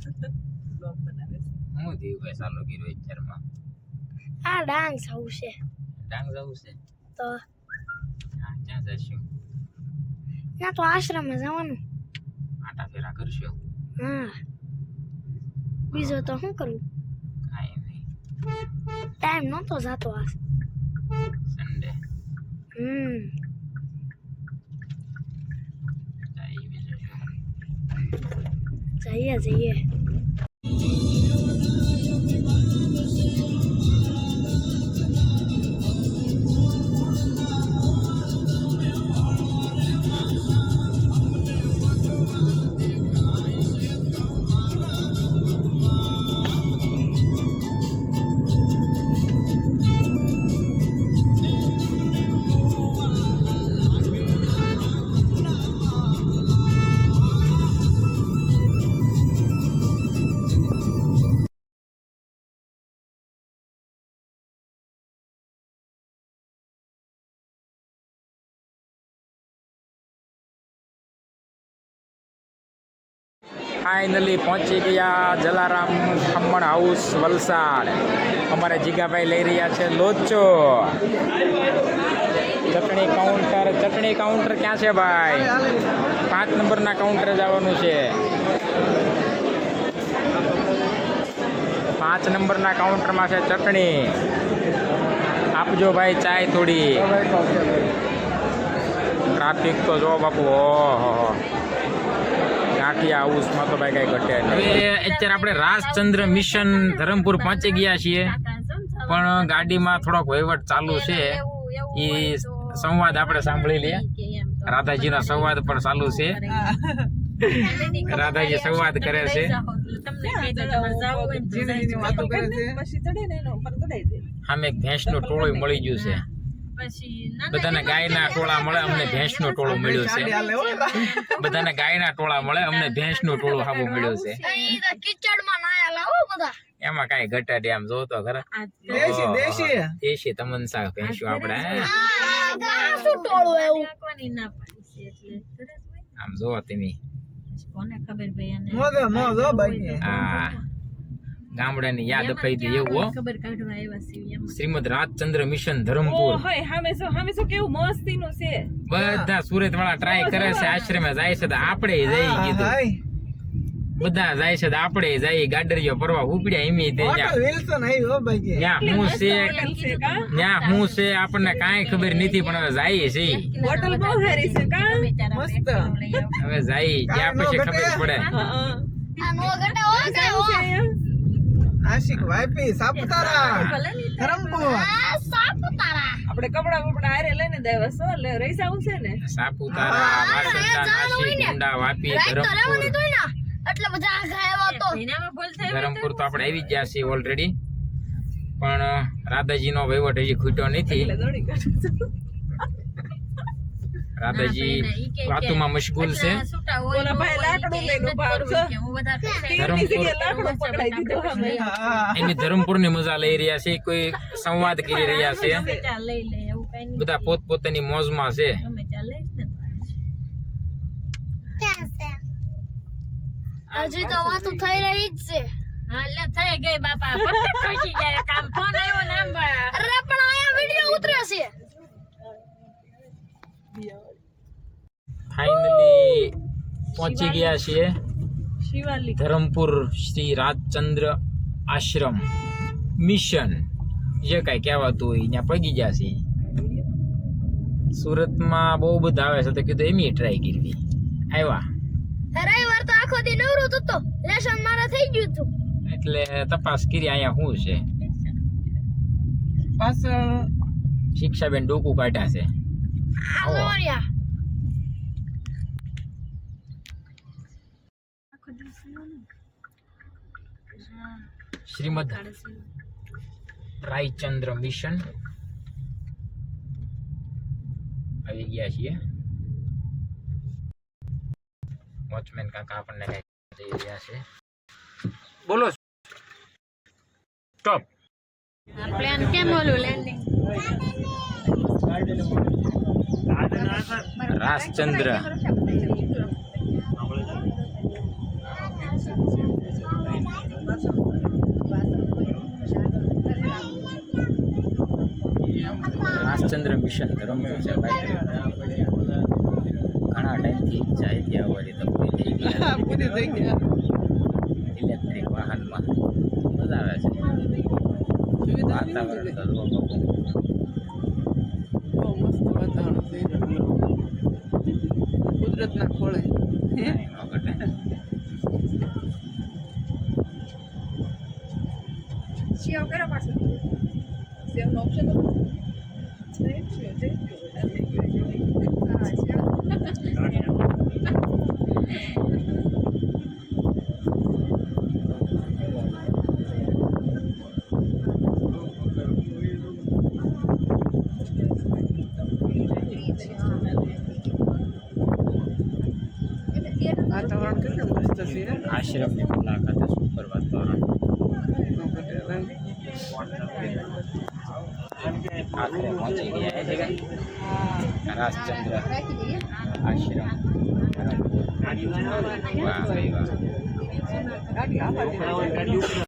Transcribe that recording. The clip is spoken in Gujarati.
હું દીવભાઈ ચાલુ કર્યું અત્યારમાં આ ડાંગ જવું છે. ડાંગ જવું છે તો હા ક્યાં જઈશું ત્યાં તો આશ્રમમાં જવાનું. આટા ફેરા કરશો હા બીજો તો શું કરવું, કાંઈ નહીં ટાઈમ નહોતો જાતો આ. સન્ડે જાય બીજું શું જઈએ જઈએ. ફાઇનલી પહોંચી ગયા જલારામ ખમણ હાઉસ વલસાડ. અમારે જીગાભાઈ લઈ રહ્યા છે લોચો. ચટણી કાઉન્ટર ક્યાં છે ભાઈ? 5 નંબરના કાઉન્ટરે જવાનું છે. 5 નંબરના કાઉન્ટરમાં છે ચટણી. આપજો ભાઈ ચાય થોડી. ટ્રાફિક તો જો બાપુ, ઓહો ગાંઠિયા હાઉસમાં તો ભાઈ કઈ ઘટે નહીં. હવે અત્યારે આપણે રાજચંદ્ર મિશન ધરમપુર પહોંચી ગયા છીએ, પણ ગાડીમાં થોડોક વહીવટ ચાલુ છે. એ સંવાદ આપણે સાંભળી લઈએ. રાધાજીનો સંવાદ પણ ચાલુ છે. રાધાજી સંવાદ કરે છે. સામે ભેંસનું ટોળું મળી ગયું છે. બધાને ગાયના ટોળા મળે, અમને ભેંસનું ટોળું મળ્યું છે. બધાને ગાયના ટોળા મળે, અમને ભેંસનું ટોળું હાબું મળ્યું છે. એમાં કઈ ઘટાડે આમ જોતો ખરા. દેશી તમનસા ભેંસું આપણે આમ જોવો તમે. હા ગામડાની યાદ અપાઈ દે એવું. શ્રીમદ રાજચંદ્ર મિશન ધરમપુર. બધા સુરત વાળા ટ્રાય કરે છે, આશ્રમે જાય છે તો આપણે જઈ કીધું. બધા જાય છે તો આપણે જઈ. ગાડરીઓ પરવા ઉપડ્યા એમી ત્યાં હું છે આપણને કાંઈ ખબર નથી, પણ હવે જાય છે. હવે જાય ત્યાં પછી ખબર પડે. આશિક વાઈપી સાપુતારા ધરમપુર. આપણે કપડા બપડા હારે લઈને દેવા સો લે રહી જાવ છે ને. સાપુતારા, વાસંદા, નાસિક, ગુંડા, વાપી, ધરમપુર. એટલે બધા ગયા તો ધરમપુર તો આપણે આવી ગયા છીએ ઓલરેડી, પણ રાધાજીનો વહીવટ હજી ખૂટ્યો નથી. રાધાજી વાતોમાં મશગુલ છે. એની ધરમપુર ની મજા લઈ રહ્યા છે. કોઈ સંવાદ કરી રહ્યા છે. બધા પોતપોતાની મોજમાં છે. હજી તો વાતો થઈ રહી જ છે. હા થઈ ગઈ બાપા. કામ ફોન આવ્યો ને આમ. અરે પણ આયા વિડિયો ઉતરે છે. ફાઇનલી પહોંચી ગયા છીએ ધરમપુર શ્રી રાજચંદ્ર આશ્રમ મિશન, જે કઈ કહેવાતું હોય ત્યાં પગી ગયા છીએ. સુરતમાં બહુ બધા આવે છે તો કીધું એમ ટ્રાય કરવી. આવ્યા રવિવાર તો આખો દી નવરો હતો, લેશન મારા થઈ ગયું હતું એટલે તપાસ કરી અહીંયા શું છે. બસ શિક્ષાબેન ડોકું કાઢ્યા છે. શ્રીમદ રાયચંદ્ર મિશન આવી ગયા છીએ. વોચમેન કાકા આપણને જઈ રહ્યા છે. બોલો સ્ટોપ. પ્લાન કેમ ઓલું લેન્ડિંગ રાજચંદ્ર રાજચંદ્ર મિશન ધરમપુર છે ભાઈ. ઘણા ટાઈમથી ઈચ્છા હતી આવવાની તો પૂરી થઈ ગઈ. પૂરી થઈ ગયા. ઇલેક્ટ્રિક વાહનમાં મજા આવે છે. સુવિધા વાતાવરણ તો જુઓ બાપુ. બહુ મસ્ત વાતાવરણ છે. કુદરતના ખોળે. કાંઈ ન ઘટે. સેવ કરો પાછું. સેવનો ઓપ્શન હતો. વાતાવરણ કેટલું મસ્ત છે. આશ્રમની મુલાકાતે સુપર વાતાવરણ. આખરે પહોંચી ગયા છે કે રાજચંદ્ર આશ્રમ ધરમપુર. વાહ ભાઈ વાહ. ગાડી આવા દે.